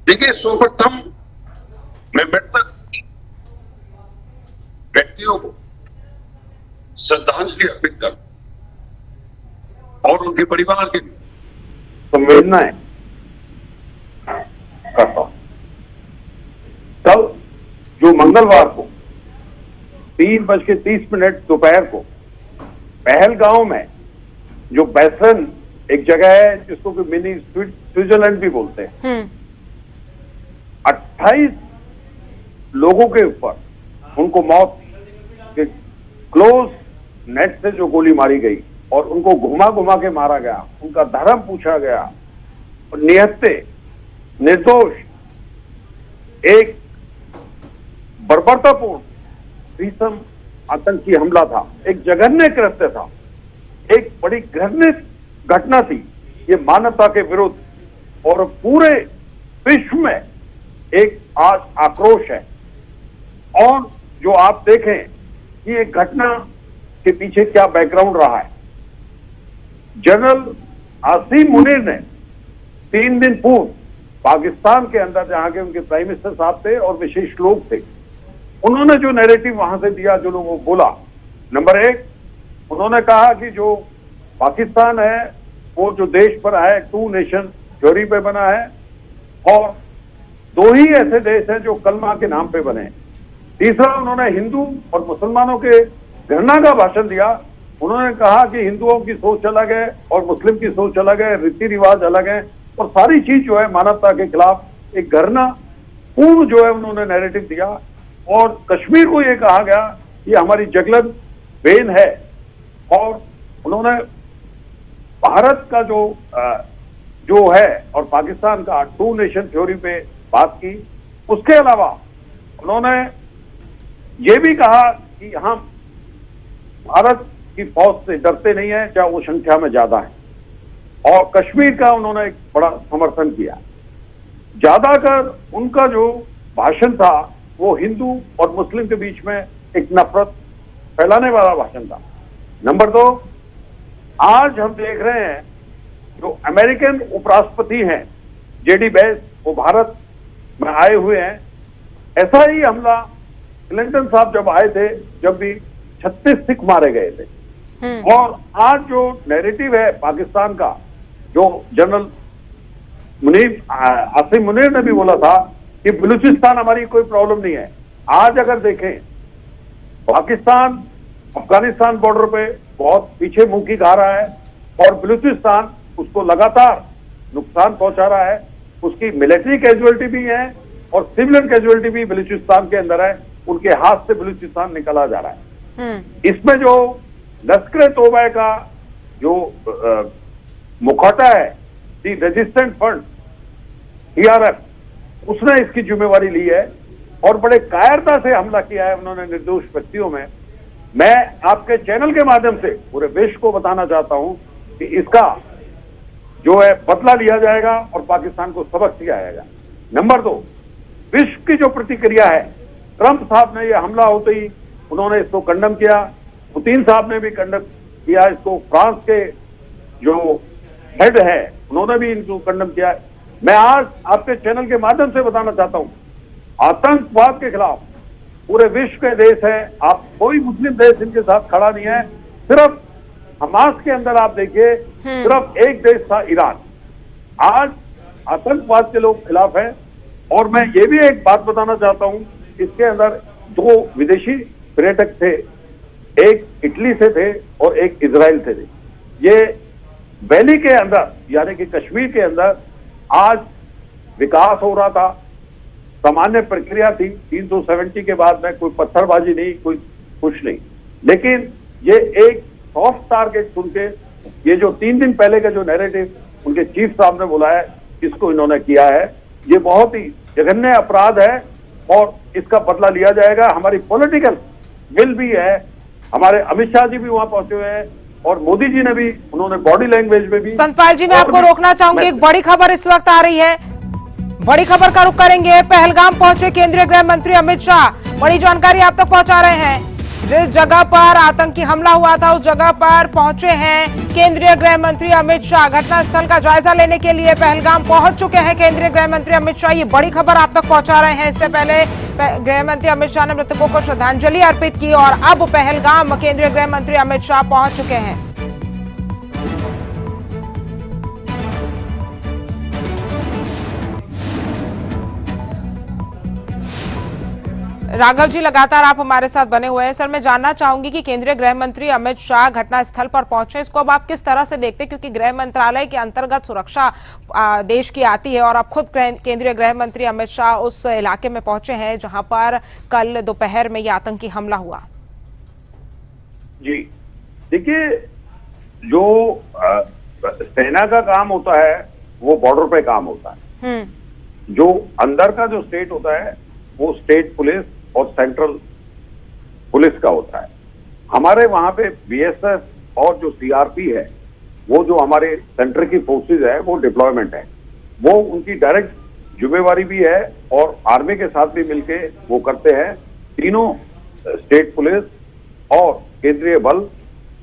देखिए, सर्वप्रथम मैं मृतक व्यक्तियों को श्रद्धांजलि अर्पित कर और उनके परिवार के लिए संवेदनाएं करता हूं। कल जो मंगलवार को 3:30 दोपहर को पहलगांव में जो बैसन एक जगह है जिसको कि मिनी स्विट्जरलैंड भी बोलते हैं, 28 लोगों के ऊपर उनको मौत के क्लोज नेट से जो गोली मारी गई और उनको घुमा घुमा के मारा गया, उनका धर्म पूछा गया और निहत्ते निर्दोष एक बर्बरतापूर्ण भीषण आतंकी हमला था, एक जघन्य कृत्य था, एक बड़ी घृणित घटना थी। ये मानवता के विरुद्ध और पूरे विश्व में एक आज आक्रोश है। और जो आप देखें कि ये घटना के पीछे क्या बैकग्राउंड रहा है, जनरल आसिम मुनीर ने 3 दिन पूर्व पाकिस्तान के अंदर, जहां के उनके प्राइम मिनिस्टर साहब थे और विशेष लोग थे, उन्होंने जो नैरेटिव वहां से दिया, जो लोगों को बोला, नंबर 1 उन्होंने कहा कि जो पाकिस्तान है वो जो देश पर है 2 नेशन थ्योरी पे बना है और 2 ही ऐसे देश हैं जो कलमा के नाम पे बने। तीसरा, उन्होंने हिंदू और मुसलमानों के घृणा का भाषण दिया। उन्होंने कहा कि हिंदुओं की सोच अलग है और मुस्लिम की सोच अलग है, रीति रिवाज अलग है और सारी चीज जो है मानवता के खिलाफ एक घृणा पूर्ण जो है उन्होंने नैरेटिव दिया। और कश्मीर को यह कहा गया कि हमारी जगलन बेन है और उन्होंने भारत का जो है और पाकिस्तान का 2 नेशन थ्योरी पे बात की। उसके अलावा उन्होंने ये भी कहा कि हम भारत की फौज से डरते नहीं है, चाहे वो संख्या में ज्यादा है। और कश्मीर का उन्होंने एक बड़ा समर्थन किया। ज्यादातर उनका जो भाषण था वो हिंदू और मुस्लिम के बीच में एक नफरत फैलाने वाला भाषण था। नंबर 2, आज हम देख रहे हैं जो अमेरिकन उपराष्ट्रपति हैं जेडी वेंस, वो भारत में आए हुए हैं। ऐसा ही हमला क्लिंटन साहब जब आए थे, जब भी 36 सिख मारे गए थे। और आज जो नैरेटिव है पाकिस्तान का, जो जनरल आसिम मुनीर ने भी बोला था कि बलूचिस्तान हमारी कोई प्रॉब्लम नहीं है। आज अगर देखें, पाकिस्तान अफगानिस्तान बॉर्डर पे बहुत पीछे मुंह की खा रहा है और बलूचिस्तान उसको लगातार नुकसान पहुंचा रहा है। उसकी मिलिट्री कैजुअलिटी भी है और सिविलियन कैजुअलिटी भी बलूचिस्तान के अंदर है। उनके हाथ से बलूचिस्तान निकला जा रहा है। इसमें जो लश्कर तोबा का जो मुखौटा है, दी रेजिस्टेंट फ्रंट TRF, उसने इसकी जिम्मेवारी ली है और बड़े कायरता से हमला किया है उन्होंने निर्दोष व्यक्तियों में। मैं आपके चैनल के माध्यम से पूरे विश्व को बताना चाहता हूं कि इसका जो है बदला लिया जाएगा और पाकिस्तान को सबक सिखाया। नंबर 2, विश्व की जो प्रतिक्रिया है, ट्रंप साहब ने यह हमला होते ही उन्होंने इसको कंडम किया, पुतिन साहब ने भी कंडम किया इसको, फ्रांस के जो हेड है उन्होंने भी इनको कंडम किया। मैं आज आपके चैनल के माध्यम से बताना चाहता हूं, आतंकवाद के खिलाफ पूरे विश्व के देश हैं, आप कोई मुस्लिम देश इनके साथ खड़ा नहीं है। सिर्फ हमास के अंदर आप देखिए, सिर्फ एक देश था ईरान। आज आतंकवाद के लोग खिलाफ हैं। और मैं ये भी एक बात बताना चाहता हूं, इसके अंदर 2 विदेशी पर्यटक थे, एक इटली से थे और एक इजराइल से थे। ये वैली के अंदर यानी कि कश्मीर के अंदर आज विकास हो रहा था, सामान्य प्रक्रिया थी। 370 के बाद में कोई पत्थरबाजी नहीं, कोई कुछ नहीं। लेकिन ये एक सॉफ्ट टारगेट सुन के ये जो 3 दिन पहले का जो नैरेटिव उनके चीफ साहब ने बोला है, इसको इन्होंने किया है। ये बहुत ही जघन्य अपराध है और इसका बदला लिया जाएगा। हमारी पॉलिटिकल विल भी है, हमारे अमित शाह जी भी वहां पहुंचे हुए हैं और मोदी जी ने भी, उन्होंने बॉडी लैंग्वेज में भी। संतपाल जी, मैं आपको रोकना चाहूंगी, एक बड़ी खबर इस वक्त आ रही है, बड़ी खबर का रुख करेंगे। पहलगाम पहुंचे केंद्रीय गृह मंत्री अमित शाह, बड़ी जानकारी आप तक पहुंचा रहे हैं। जिस जगह पर आतंकी हमला हुआ था उस जगह पर पहुंचे हैं केंद्रीय गृह मंत्री अमित शाह। घटनास्थल का जायजा लेने के लिए पहलगाम पहुंच चुके हैं केंद्रीय गृह मंत्री अमित शाह। ये बड़ी खबर आप तक पहुंचा रहे हैं। इससे पहले गृह मंत्री अमित शाह ने मृतकों को श्रद्धांजलि अर्पित की और अब पहलगाम केंद्रीय गृह मंत्री अमित शाह पहुंच चुके हैं। राघव जी, लगातार आप हमारे साथ बने हुए हैं। सर, मैं जानना चाहूंगी कि केंद्रीय गृह मंत्री अमित शाह घटनास्थल पर पहुंचे, इसको अब आप किस तरह से देखते हैं, क्योंकि गृह मंत्रालय के अंतर्गत सुरक्षा देश की आती है और अब खुद केंद्रीय गृह मंत्री अमित शाह उस इलाके में पहुंचे हैं जहां पर कल दोपहर में यह आतंकी हमला हुआ। जी देखिए, जो सेना का काम होता है वो बॉर्डर पे काम होता है। जो अंदर का जो स्टेट होता है वो स्टेट पुलिस और सेंट्रल पुलिस का होता है। हमारे वहां पे बीएसएफ और जो सीआरपी है, वो जो हमारे सेंटर की फोर्सेज है, वो डिप्लॉयमेंट है, वो उनकी डायरेक्ट जिम्मेवारी भी है और आर्मी के साथ भी मिलके वो करते हैं। तीनों स्टेट पुलिस और केंद्रीय बल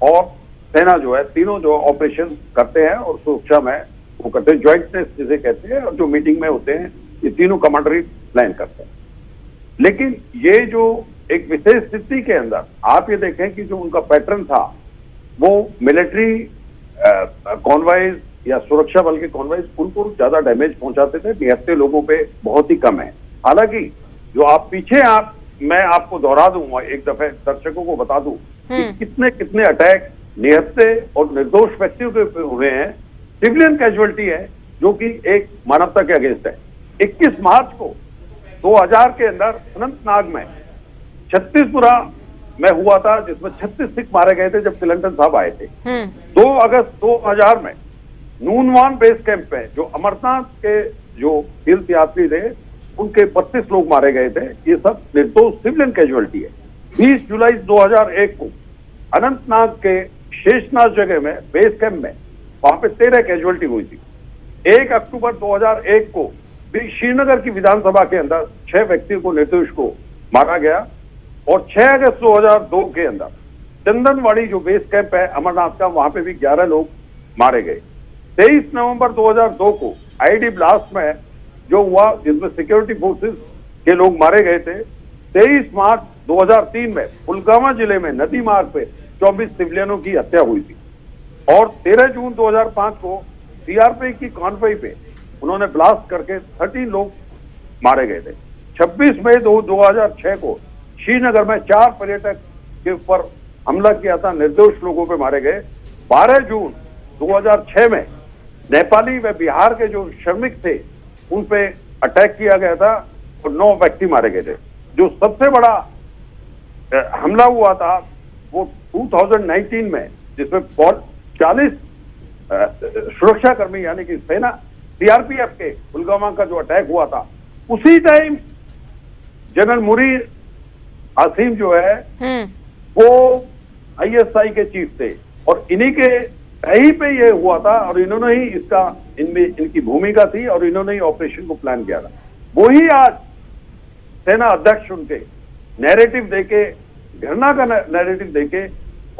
और सेना जो है, तीनों जो ऑपरेशन करते हैं और सुरक्षा में वो करते हैं। ज्वाइंटनेस जिसे कहते हैं, और जो मीटिंग में होते हैं ये तीनों कमांडर प्लान करते हैं। लेकिन ये जो एक विशेष स्थिति के अंदर आप ये देखें कि जो उनका पैटर्न था वो मिलिट्री कॉन्वॉयज या सुरक्षा बल के कॉन्वॉयज उनको ज्यादा डैमेज पहुंचाते थे, निहत्थे लोगों पे बहुत ही कम है। हालांकि जो आप पीछे मैं आपको दोहरा दूंगा, एक दफे दर्शकों को बता दूं कि कितने कितने अटैक निहत्थे और निर्दोष व्यक्तियों के ऊपर हुए हैं। सिविलियन कैजुअलिटी है जो कि एक मानवता के अगेंस्ट है। 21 मार्च को 2000 के अंदर अनंतनाग में छत्तीसपुरा में हुआ था, जिसमें 36 सिख मारे गए थे जब तिलंटन साहब आए थे। 2 अगस्त 2000 में नूनवान बेस कैंप पे जो अमरनाथ के जो तीर्थ यात्री थे उनके 32 लोग मारे गए थे। ये सब निर्दोष सिविलियन कैजुअलिटी है। 20 जुलाई 2001 को अनंतनाग के शेषनाग जगह में बेस कैंप में वहां पे 13 कैजुअलिटी हुई थी। 1 अक्टूबर 2001 को भी श्रीनगर की विधानसभा के अंदर 6 व्यक्तियों को, निर्दोष को मारा गया। और 6 अगस्त 2002 के अंदर चंदनवाड़ी जो बेस कैंप है अमरनाथ का, वहां पे भी 11 लोग मारे गए। 23 नवंबर 2002 को आईडी ब्लास्ट में जो हुआ जिसमें सिक्योरिटी फोर्सेस के लोग मारे गए थे। 23 मार्च 2003 में पुलवामा जिले में नदी मार्ग पे 24 सिविलियनों की हत्या हुई थी। और 13 जून 2005 को सीआरपी की कॉन्वॉय पे उन्होंने ब्लास्ट करके 13 लोग मारे गए थे। 26 मई 2006 को श्रीनगर में 4 पर्यटक के ऊपर हमला किया था, निर्दोष लोगों पे मारे गए। 12 जून 2006 में नेपाली व बिहार के जो श्रमिक थे उन पे अटैक किया गया था और 9 व्यक्ति मारे गए थे। जो सबसे बड़ा हमला हुआ था वो 2019 में, जिसमें 40 सुरक्षाकर्मी यानी कि सेना सीआरपीएफ के पुलवामा का जो अटैक हुआ था, उसी टाइम जनरल मुरी आसिम जो है वो आईएसआई के चीफ थे और इन्हीं के कहीं पे ये हुआ था और इन्होंने ही इनमें इनकी भूमिका थी और इन्होंने ही ऑपरेशन को प्लान किया था। वो ही आज सेना अध्यक्ष उनके नैरेटिव देके, घृणा का नैरेटिव देके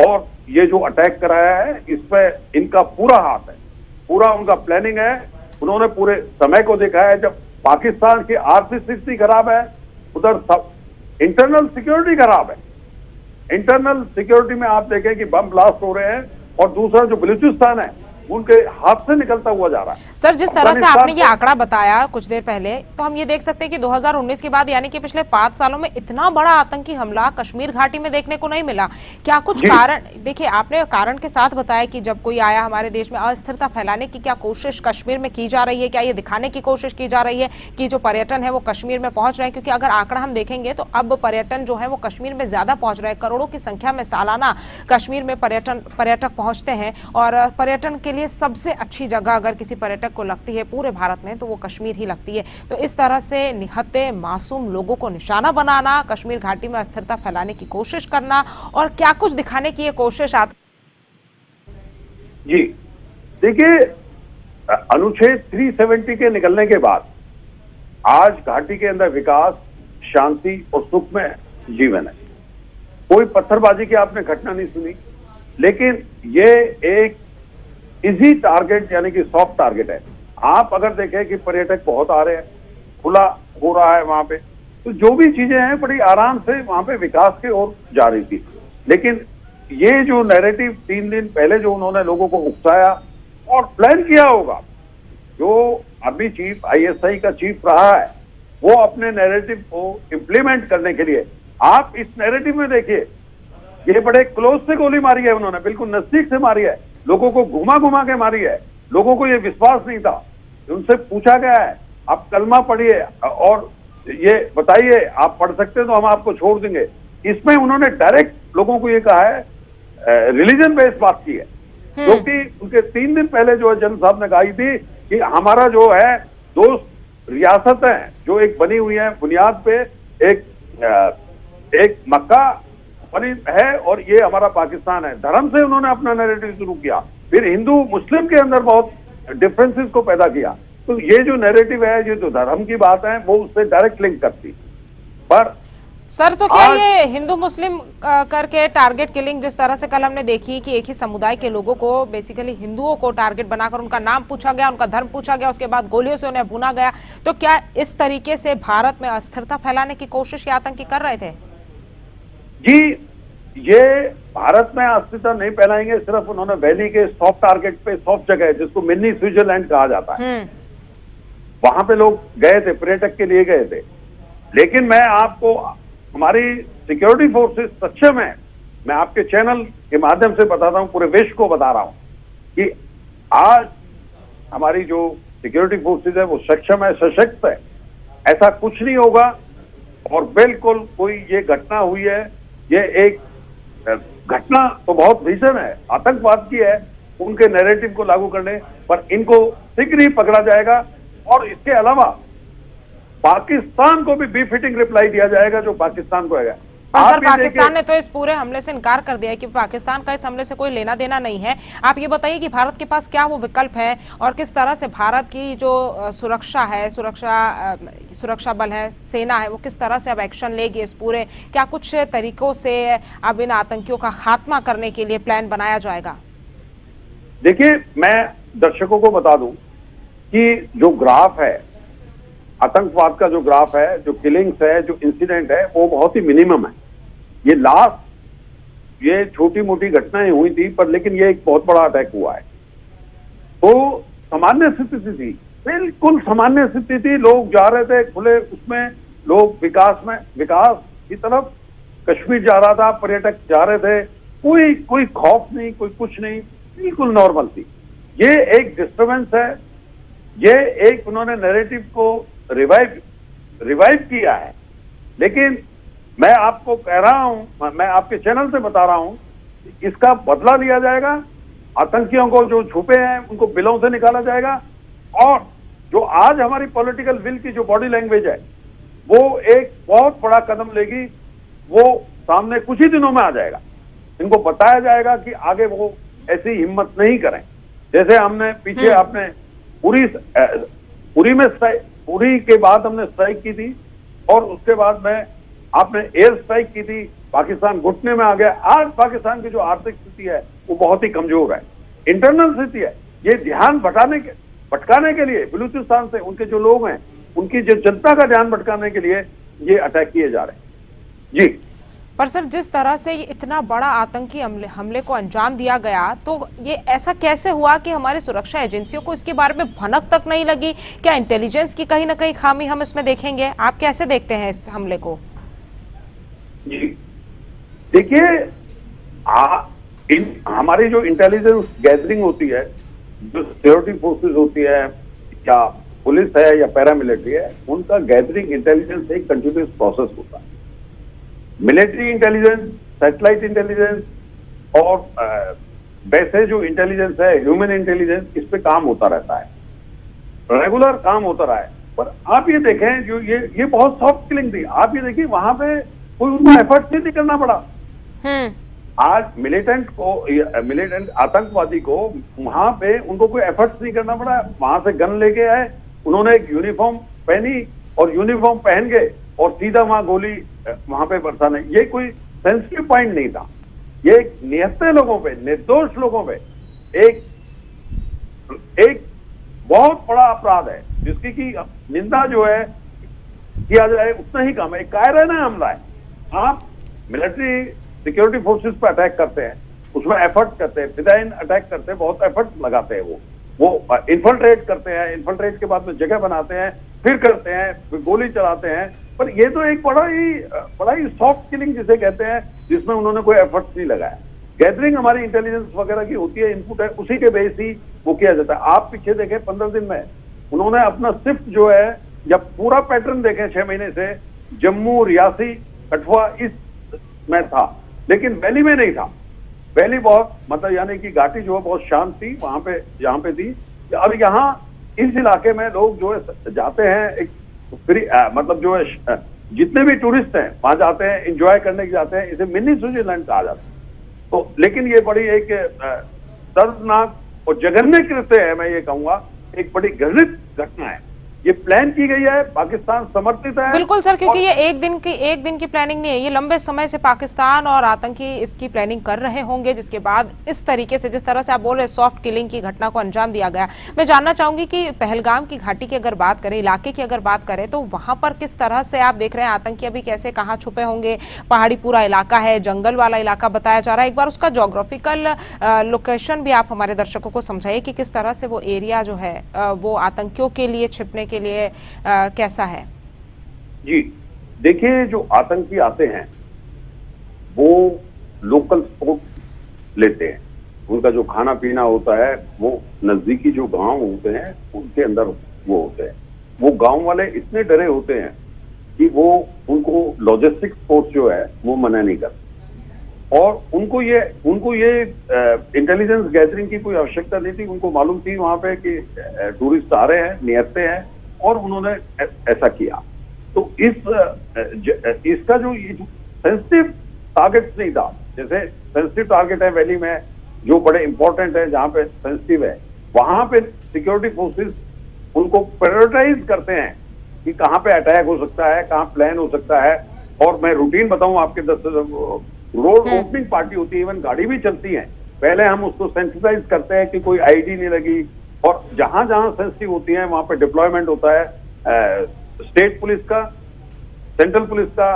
और ये जो अटैक कराया है इस पे इनका पूरा हाथ है, पूरा उनका प्लानिंग है। उन्होंने पूरे समय को देखा है। जब पाकिस्तान की आर्थिक स्थिति खराब है, उधर सब इंटरनल सिक्योरिटी खराब है। इंटरनल सिक्योरिटी में आप देखें कि बम ब्लास्ट हो रहे हैं और दूसरा जो बलूचिस्तान है उनके हाथ से निकलता हुआ जा रहा है। सर, जिस तरह से आपने ये आंकड़ा बताया कुछ देर पहले, तो हम ये देख सकते हैं कि 2019 के बाद यानी कि पिछले 5 सालों में इतना बड़ा आतंकी हमला कश्मीर घाटी में देखने को नहीं मिला। क्या कुछ कारण, देखिए आपने कारण के साथ बताया कि जब कोई आया हमारे देश में अस्थिरता फैलाने की क्या कोशिश कश्मीर में की जा रही है, क्या ये दिखाने की कोशिश की जा रही है कि जो पर्यटन है वो कश्मीर में पहुंच रहे हैं? क्योंकि अगर आंकड़ा हम देखेंगे तो अब पर्यटन जो है वो कश्मीर में ज्यादा पहुंच रहे हैं। करोड़ों की संख्या में सालाना कश्मीर में पर्यटक पहुंचते हैं और पर्यटन के लिए सबसे अच्छी जगह अगर किसी पर्यटक को लगती है पूरे भारत में तो वो कश्मीर ही लगती है। तो इस तरह से निहत्थे मासूम लोगों को निशाना बनाना, कश्मीर घाटी में अस्थिरता फैलाने की कोशिश करना और क्या कुछ दिखाने की ये कोशिश जी देखिए, अनुच्छेद 370 के निकलने के बाद आज घाटी के अंदर विकास, शांति और सुख में जीवन है। कोई पत्थरबाजी की आपने घटना नहीं सुनी। लेकिन ये एक इजी टारगेट यानी कि सॉफ्ट टारगेट है। आप अगर देखें कि पर्यटक बहुत आ रहे हैं, खुला हो रहा है वहां पे, तो जो भी चीजें हैं बड़ी आराम से वहां पे विकास की ओर जा रही थी। लेकिन ये जो नैरेटिव 3 दिन पहले जो उन्होंने लोगों को उकसाया और प्लान किया होगा, जो अभी चीफ आईएसआई का चीफ रहा है, वो अपने नैरेटिव को इंप्लीमेंट करने के लिए, आप इस नैरेटिव में देखिए, ये बड़े क्लोज से गोली मारी है उन्होंने, बिल्कुल नजदीक से मारी है, लोगों को घुमा घुमा के मारी है। लोगों को ये विश्वास नहीं था। उनसे पूछा गया है आप कलमा पढ़िए और ये बताइए आप पढ़ सकते हैं तो हम आपको छोड़ देंगे। इसमें उन्होंने डायरेक्ट लोगों को ये कहा है, रिलीजन बेस्ड बात की है, क्योंकि उनके 3 दिन पहले जो है जन साहब ने कही थी कि हमारा जो है 2 रियासतें जो एक बनी हुई है बुनियाद पे, एक मक्का बनी है और ये हमारा पाकिस्तान है। धर्म से उन्होंने अपना नैरेटिव शुरू किया, फिर हिंदू मुस्लिम के अंदर बहुत डिफरेंसेस को पैदा किया। तो ये जो नैरेटिव है, ये जो धर्म की बात है, वो उससे डायरेक्ट लिंक करती। पर सर तो क्या ये हिंदू मुस्लिम करके टारगेट किलिंग जिस तरह से कल हमने देखी कि एक ही समुदाय के लोगों को, बेसिकली हिंदुओं को टारगेट बनाकर उनका नाम पूछा गया, उनका धर्म पूछा गया, उसके बाद गोलियों से उन्हें भुना गया, तो क्या इस तरीके से भारत में अस्थिरता फैलाने की कोशिश ये आतंकी कर रहे थे? जी, ये भारत में अस्थिरता नहीं फैलाएंगे। सिर्फ उन्होंने वैली के सॉफ्ट टारगेट पे, सॉफ्ट जगह है जिसको मिनी स्विट्जरलैंड कहा जाता है, वहां पे लोग गए थे, पर्यटक के लिए गए थे। लेकिन मैं आपको, हमारी सिक्योरिटी फोर्सेस सक्षम है, मैं आपके चैनल के माध्यम से बताता हूं, पूरे विश्व को बता रहा हूं कि आज हमारी जो सिक्योरिटी फोर्सेस है वो सक्षम है, सशक्त है। ऐसा कुछ नहीं होगा। और बिल्कुल कोई ये घटना हुई है, ये एक घटना तो बहुत भीषण है, आतंकवाद की है, उनके नैरेटिव को लागू करने पर इनको शीघ्र ही पकड़ा जाएगा। और इसके अलावा पाकिस्तान को भी बेफिटिंग रिप्लाई दिया जाएगा जो पाकिस्तान को है। और सर पाकिस्तान ने तो इस पूरे हमले से इनकार कर दिया है कि पाकिस्तान का इस हमले से कोई लेना देना नहीं है। आप ये बताइए कि भारत के पास क्या वो विकल्प है और किस तरह से भारत की जो सुरक्षा है, सुरक्षा बल है, सेना है, वो किस तरह से अब एक्शन लेगी इस पूरे, क्या कुछ तरीकों से अब इन आतंकियों का खात्मा करने के लिए प्लान बनाया जाएगा? देखिए, मैं दर्शकों को बता दूं कि जो ग्राफ है आतंकवाद का, जो ग्राफ है, जो किलिंग्स है, जो इंसिडेंट है, वो बहुत ही मिनिमम है। ये लास्ट ये छोटी मोटी घटनाएं हुई थी, पर लेकिन ये एक बहुत बड़ा अटैक हुआ है। तो सामान्य स्थिति थी, बिल्कुल सामान्य स्थिति थी। लोग जा रहे थे खुले उसमें, लोग विकास की तरफ कश्मीर जा रहा था, पर्यटक जा रहे थे, कोई खौफ नहीं, कोई कुछ नहीं, बिल्कुल नॉर्मल थी। ये एक डिस्टर्बेंस है, ये एक उन्होंने नैरेटिव को रिवाइव किया है। लेकिन मैं आपको कह रहा हूं, मैं आपके चैनल से बता रहा हूं, इसका बदला लिया जाएगा। आतंकियों को जो छुपे हैं उनको बिलों से निकाला जाएगा। और जो आज हमारी पॉलिटिकल विल की जो बॉडी लैंग्वेज है, वो एक बहुत बड़ा कदम लेगी, वो सामने कुछ ही दिनों में आ जाएगा। इनको बताया जाएगा कि आगे वो ऐसी हिम्मत नहीं करें। जैसे हमने पीछे आपने उरी के बाद हमने स्ट्राइक की थी, और उसके बाद में आपने एयर स्ट्राइक की थी, पाकिस्तान घुटने में आ गया। आज पाकिस्तान की जो आर्थिक स्थिति है वो बहुत ही कमजोर है, इंटरनल स्थिति है। ये ध्यान भटकाने के लिए बलूचिस्तान से उनके जो लोग हैं, उनकी जो जनता का ध्यान भटकाने के लिए ये अटैक किए जा रहे हैं। जी, पर सर जिस तरह से ये इतना बड़ा आतंकी हमले को अंजाम दिया गया, तो ये ऐसा कैसे हुआ कि हमारी सुरक्षा एजेंसियों को इसके बारे में भनक तक नहीं लगी? क्या इंटेलिजेंस की कहीं ना कहीं खामी हम इसमें देखेंगे? आप कैसे देखते हैं इस हमले को? जी देखिए, हमारी जो इंटेलिजेंस गैदरिंग होती है, जो सिक्योरिटी फोर्सेस होती है, या पुलिस है या पैरामिलिट्री है, उनका गैदरिंग इंटेलिजेंस एक कंटिन्यूस प्रोसेस होता है। मिलिट्री इंटेलिजेंस, सैटेलाइट इंटेलिजेंस और वैसे जो इंटेलिजेंस है, ह्यूमन इंटेलिजेंस, इस पे काम होता रहता है, रेगुलर काम होता रहा है। पर आप ये देखें, जो ये बहुत सॉफ्ट किलिंग थी। आप ये देखिए, वहां पे कोई उनको एफर्ट नहीं करना पड़ा। आज मिलिटेंट आतंकवादी को वहां पे उनको कोई एफर्ट्स नहीं करना पड़ा। वहां से गन लेके आए, उन्होंने एक यूनिफॉर्म पहनी और यूनिफॉर्म पहन के और सीधा वहां गोली वहां पे बरसाने। ये कोई सेंसिटिव पॉइंट नहीं था। ये एक निहत्थे लोगों पे, निर्दोष लोगों पे एक बहुत बड़ा अपराध है, जिसकी की निंदा जो है किया जाए उतना ही कम है। एक कायराना हमला है। आप मिलिट्री सिक्योरिटी फोर्सेस पर अटैक करते हैं, उसमें एफर्ट करते हैं, फिदाइन अटैक करते हैं, बहुत एफर्ट लगाते हैं। वो इन्फिल्ट्रेट करते हैं, इन्फिल्ट्रेट के बाद में जगह बनाते हैं, फिर करते हैं, फिर गोली चलाते हैं। पर ये तो एक बड़ा ही सॉफ्ट किलिंग जिसे कहते हैं, जिसमें उन्होंने कोई एफर्ट नहीं लगाया। गैदरिंग हमारी इंटेलिजेंस वगैरह की होती है, इनपुट है, उसी के बेस ही वो किया जाता है। आप पीछे देखें 15 दिन में उन्होंने अपना शिफ्ट जो है, जब पूरा पैटर्न देखें 6 महीने से, जम्मू, रियासी, कठुआ इस में था, लेकिन वैली में नहीं था। वैली बहुत मतलब यानी कि घाटी जो है बहुत शांत थी वहां पे, जहां पे थी। अब यहाँ इस इलाके में लोग जो है जाते हैं, एक फ्री मतलब जो है जितने भी टूरिस्ट हैं वहां जाते हैं, एंजॉय करने के जाते हैं। इसे मिनी स्विट्जरलैंड कहा जाता है। तो लेकिन ये बड़ी एक दर्दनाक और जघन्य कृत्य है, मैं ये कहूंगा, एक बड़ी घृणित घटना है। ये प्लान की गई है, पाकिस्तान समर्थित है। बिल्कुल सर, क्योंकि ये एक दिन की प्लानिंग नहीं है, ये लंबे समय से पाकिस्तान और आतंकी इसकी प्लानिंग कर रहे होंगे, जिसके बाद इस तरीके से, जिस तरह से आप बोल रहे हैं, सॉफ्ट किलिंग की घटना को अंजाम दिया गया। मैं जानना चाहूंगी कि पहलगाम की घाटी की अगर बात करें, इलाके की अगर बात करें, तो वहां पर किस तरह से आप देख रहे हैं आतंकी अभी कैसे, कहाँ छुपे होंगे? पहाड़ी पूरा इलाका है, जंगल वाला इलाका बताया जा रहा है। एक बार उसका जोग्राफिकल लोकेशन भी आप हमारे दर्शकों को समझाइए कि किस तरह से वो एरिया जो है वो आतंकियों के लिए छिपने के लिए कैसा है? जी देखिए, जो आतंकी आते हैं वो लोकल स्पोर्ट लेते हैं। उनका जो खाना पीना होता है वो नजदीकी जो गांव होते हैं उनके अंदर वो होते हैं। वो गांव वाले इतने डरे होते हैं कि वो उनको लॉजिस्टिक स्पोर्ट जो है वो मना नहीं करते। और उनको ये इंटेलिजेंस गैदरिंग की कोई आवश्यकता नहीं थी। उनको मालूम थी वहां पे कि टूरिस्ट आ रहे हैं, नियत्ते हैं, और उन्होंने ऐसा किया। तो इसका जो सेंसिटिव टारगेट नहीं था, जैसे सेंसिटिव टारगेट है वैली में जो बड़े इंपॉर्टेंट है, जहां पे सेंसिटिव है, वहां पे सिक्योरिटी फोर्सेस उनको प्रायोरिटाइज करते हैं कि कहां पे अटैक हो सकता है, कहां प्लान हो सकता है। और मैं रूटीन बताऊं आपके, 10 रोड ओपनिंग पार्टी होती है, इवन गाड़ी भी चलती है, पहले हम उसको सेंसिटाइज करते हैं कि कोई आईडी नहीं लगी। और जहां जहां सेंसिटिव होती है वहां पे डिप्लॉयमेंट होता है स्टेट पुलिस का, सेंट्रल पुलिस का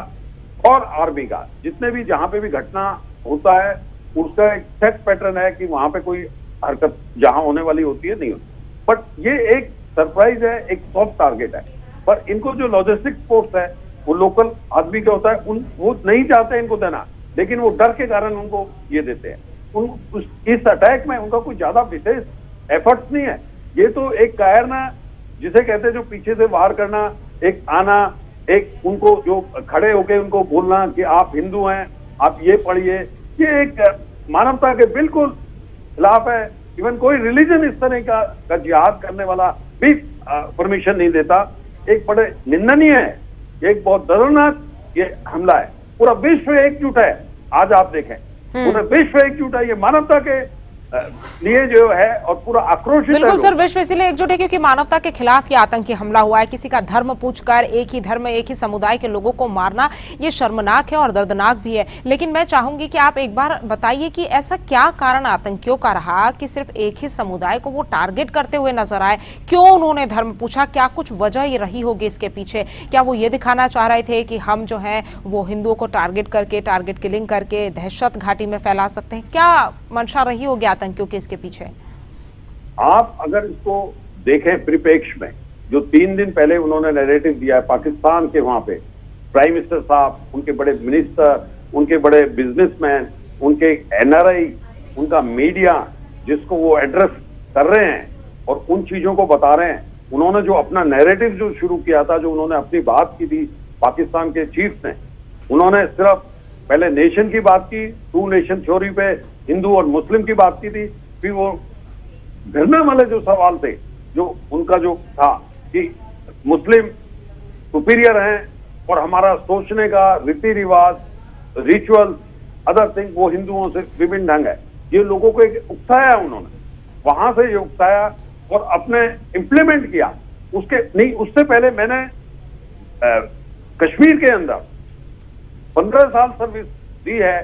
और आर्मी का। जितने भी जहां पे भी घटना होता है उसका एक सेट पैटर्न है कि वहां पे कोई हरकत जहां होने वाली होती है नहीं होती। बट ये एक सरप्राइज है, एक सॉफ्ट टारगेट है। पर इनको जो लॉजिस्टिक फोर्स है वो लोकल आदमी का होता है, वो नहीं चाहते इनको देना, लेकिन वो डर के कारण उनको ये देते हैं। इस अटैक में उनका कोई ज्यादा विशेष एफर्ट्स नहीं है। ये तो एक कायरना जिसे कहते हैं, जो पीछे से वार करना, एक आना, एक उनको जो खड़े होके उनको बोलना कि आप हिंदू हैं, आप ये पढ़िए, ये एक मानवता के बिल्कुल खिलाफ है। इवन कोई रिलीजन इस तरह का जिहाद करने वाला भी परमिशन नहीं देता। एक बड़े निंदनीय है, एक बहुत दर्दनाक ये हमला है। पूरा विश्व एकजुट है। आज आप देखें पूरा विश्व एकजुट है, ये मानवता के लिए जो है, और पूरा आक्रोशित है। बिल्कुल सर, विश्व इसलिए एकजुट है क्योंकि मानवता के खिलाफ ये आतंकी हमला हुआ है। किसी का धर्म पूछकर एक ही धर्म, एक ही समुदाय के लोगों को मारना ये शर्मनाक है और दर्दनाक भी है। लेकिन मैं चाहूंगी कि आप एक बार बताइए कि ऐसा क्या कारण आतंकियों का रहा कि सिर्फ एक ही समुदाय को वो टारगेट करते हुए नजर आए? क्यों उन्होंने धर्म पूछा? क्या कुछ वजह ये रही होगी इसके पीछे? क्या वो ये दिखाना चाह रहे थे कि हम जो है वो हिंदुओं को टारगेट करके, टारगेट किलिंग करके दहशत घाटी में फैला सकते हैं? क्या मंशा रही होगी आतंकियों के इसके पीछे? आप अगर इसको देखें परिप्रेक्ष्य में, जो 3 दिन पहले उन्होंने नैरेटिव दिया है पाकिस्तान के, वहां पे प्राइम मिनिस्टर साहब, उनके बड़े मिनिस्टर, उनके बड़े बिजनेसमैन, उनके एनआरआई, उनका मीडिया जिसको वो एड्रेस कर रहे हैं और उन चीजों को बता रहे हैं, उन्होंने जो अपना नैरेटिव जो शुरू किया था, जो उन्होंने अपनी बात की थी पाकिस्तान के चीफ ने, उन्होंने सिर्फ पहले नेशन की बात की, 2 नेशन थ्योरी पे हिंदू और मुस्लिम की बात की थी। फिर वो घृणा वाले जो सवाल थे, जो उनका जो था कि मुस्लिम सुपीरियर हैं और हमारा सोचने का रीति रिवाज, रिचुअल, अदर थिंग वो हिंदुओं से विभिन्न ढंग है। ये लोगों को एक उकसाया उन्होंने, वहां से ये उकसाया और अपने इंप्लीमेंट किया। उसके नहीं, उससे पहले मैंने कश्मीर के अंदर 15 साल सर्विस दी है,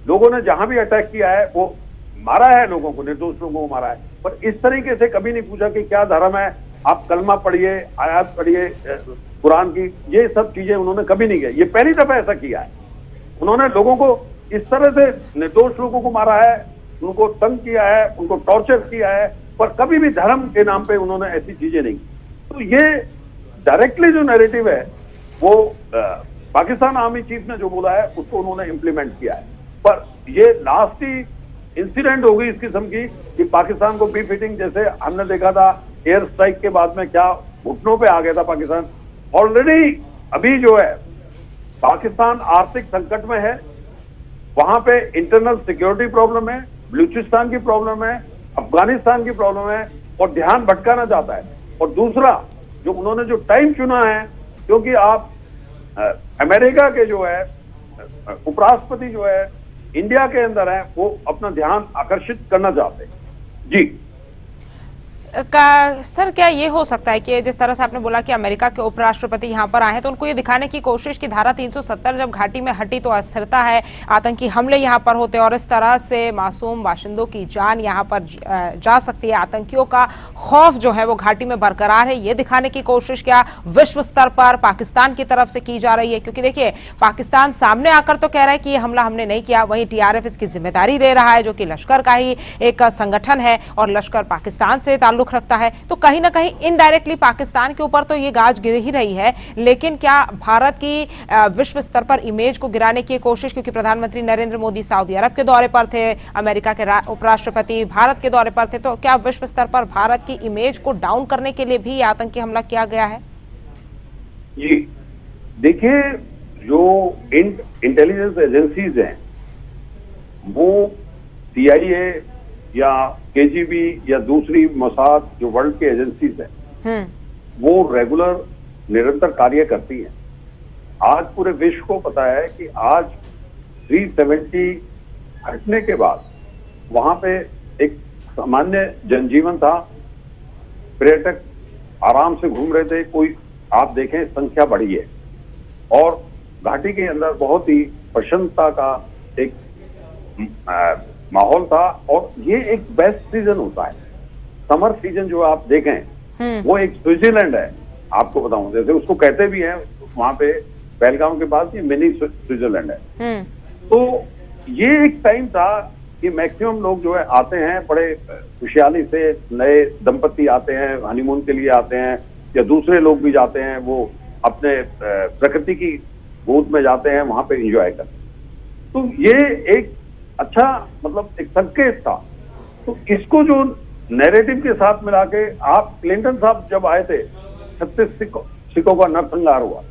लोगों ने जहां भी अटैक किया है वो मारा है, लोगों को, निर्दोष लोगों को मारा है, पर इस तरीके से कभी नहीं पूछा कि क्या धर्म है, आप कलमा पढ़िए, आयत पढ़िए कुरान की, ये सब चीजें उन्होंने कभी नहीं की। ये पहली दफा ऐसा किया है। उन्होंने लोगों को इस तरह से, निर्दोष लोगों को मारा है, उनको तंग किया है, उनको टॉर्चर किया है, पर कभी भी धर्म के नाम पे उन्होंने ऐसी चीजें नहीं की। तो ये डायरेक्टली जो नैरेटिव है वो पाकिस्तान आर्मी चीफ ने जो बोला है उसको उन्होंने इंप्लीमेंट किया है। पर ये लास्ट ही इंसिडेंट हो गई इस किस्म की कि पाकिस्तान को बी-फिटिंग, जैसे हमने देखा था एयर स्ट्राइक के बाद में क्या घुटनों पे आ गया था पाकिस्तान। ऑलरेडी अभी जो है पाकिस्तान आर्थिक संकट में है, वहां पे इंटरनल सिक्योरिटी प्रॉब्लम है, बलूचिस्तान की प्रॉब्लम है, अफगानिस्तान की प्रॉब्लम है, और ध्यान भटकाना चाहता है। और दूसरा जो उन्होंने जो टाइम चुना है, क्योंकि आप अमेरिका के जो है उपराष्ट्रपति जो है इंडिया के अंदर है, वो अपना ध्यान आकर्षित करना चाहते हैं। जी सर, क्या ये हो सकता है कि जिस तरह से आपने बोला कि अमेरिका के उपराष्ट्रपति यहाँ पर आए हैं तो उनको ये दिखाने की कोशिश की धारा 370 जब घाटी में हटी तो अस्थिरता है, आतंकी हमले यहाँ पर होते और इस तरह से मासूम बाशिंदों की जान यहाँ पर जा सकती है, आतंकियों का खौफ जो है वो घाटी में बरकरार है, ये दिखाने की कोशिश क्या विश्व स्तर पर पाकिस्तान की तरफ से की जा रही है? क्योंकि देखिए, पाकिस्तान सामने आकर तो कह रहा है कि ये हमला हमने नहीं किया, वहीं TRF इसकी जिम्मेदारी ले रहा है, जो कि लश्कर का ही एक संगठन है और लश्कर पाकिस्तान से ताल्लुक रखता है। तो कहीं ना कहीं इनडायरेक्टली पाकिस्तान के ऊपर तो ये गाज गिर ही रही है, लेकिन क्या भारत की विश्व स्तर पर इमेज को गिराने की कोशिश, क्योंकि प्रधानमंत्री नरेंद्र मोदी सऊदी अरब के दौरे पर थे, अमेरिका के उपराष्ट्रपति भारत के दौरे पर थे, तो क्या विश्व स्तर पर भारत की इमेज को डाउन करने के लिए भी आतंकी हमला किया गया है? जी देखिए, जो इंटेलिजेंस एजेंसीज हैं वो CIA या KGB या दूसरी मोसाद जो वर्ल्ड की एजेंसीज हैं वो रेगुलर निरंतर कार्य करती हैं। आज पूरे विश्व को पता है कि आज 370 हटने के बाद वहां पे एक सामान्य जनजीवन था, पर्यटक आराम से घूम रहे थे, कोई आप देखें संख्या बढ़ी है, और घाटी के अंदर बहुत ही प्रसन्नता का एक माहौल था। और ये एक बेस्ट सीजन होता है, समर सीजन जो आप देखें वो एक स्विट्जरलैंड है, आपको बताऊं, जैसे उसको कहते भी हैं वहां पे पहलगाम के पास, ये मिनी स्विट्जरलैंड है। तो ये एक टाइम था कि मैक्सिमम लोग जो है आते हैं, बड़े खुशहाली से, नए दंपति आते हैं, हनीमून के लिए आते हैं, या दूसरे लोग भी जाते हैं, वो अपने प्रकृति की गोद में जाते हैं, वहां पे एंजॉय करते हैं। तो ये एक अच्छा, मतलब एक संकेत था। तो इसको जो नैरेटिव के साथ मिला के, आप क्लिंटन साहब जब आए थे 36 सिखों का नरसंहार हुआ,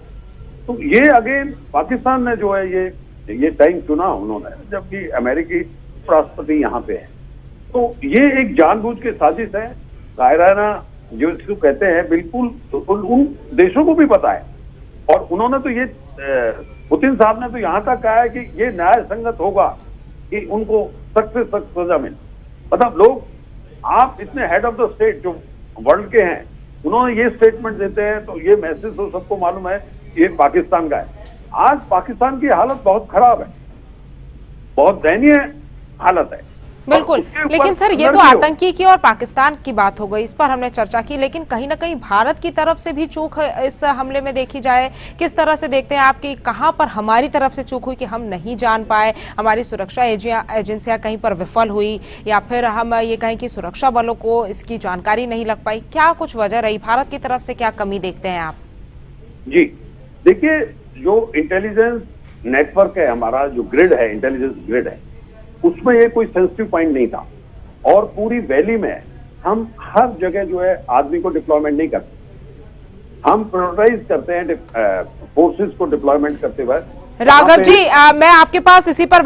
तो ये अगेन पाकिस्तान ने जो है ये टाइम चुना उन्होंने, जबकि अमेरिकी राष्ट्रपति यहाँ पे है। तो ये एक जानबूझ के साजिश है, कायराना जो इसको कहते हैं, बिल्कुल उन देशों को भी पता है। और उन्होंने तो ये पुतिन साहब ने तो यहाँ तक कहा है कि ये न्याय संगत होगा कि उनको सख्त से सख्त सजा मिले। मतलब लोग, आप इतने हेड ऑफ द स्टेट जो वर्ल्ड के हैं, उन्होंने ये स्टेटमेंट देते हैं, तो ये मैसेज तो सबको मालूम है कि ये पाकिस्तान का है। आज पाकिस्तान की हालत बहुत खराब है, बहुत दयनीय हालत है। बिल्कुल, लेकिन सर ये तो आतंकी की और पाकिस्तान की बात हो गई, इस पर हमने चर्चा की, लेकिन कहीं ना कहीं भारत की तरफ से भी चूक इस हमले में देखी जाए। किस तरह से देखते हैं आप कि कहां पर हमारी तरफ से चूक हुई कि हम नहीं जान पाए, हमारी सुरक्षा एजेंसियां कहीं पर विफल हुई, या फिर हम ये कहें कि सुरक्षा बलों को इसकी जानकारी नहीं लग पाई? क्या कुछ वजह रही, भारत की तरफ से क्या कमी देखते हैं आप? जी देखिए, जो इंटेलिजेंस नेटवर्क है हमारा, जो ग्रिड है, इंटेलिजेंस ग्रिड है, उसमें ये कोई सेंसिटिव पॉइंट नहीं था। और पूरी वैली में हम हर जगह जो है आदमी को डिप्लॉयमेंट नहीं करते, हम प्रायोरिटाइज करते हैं फोर्सेस को डिप्लॉयमेंट करते हुए। राघव जी, मैं आपके पास इसी पर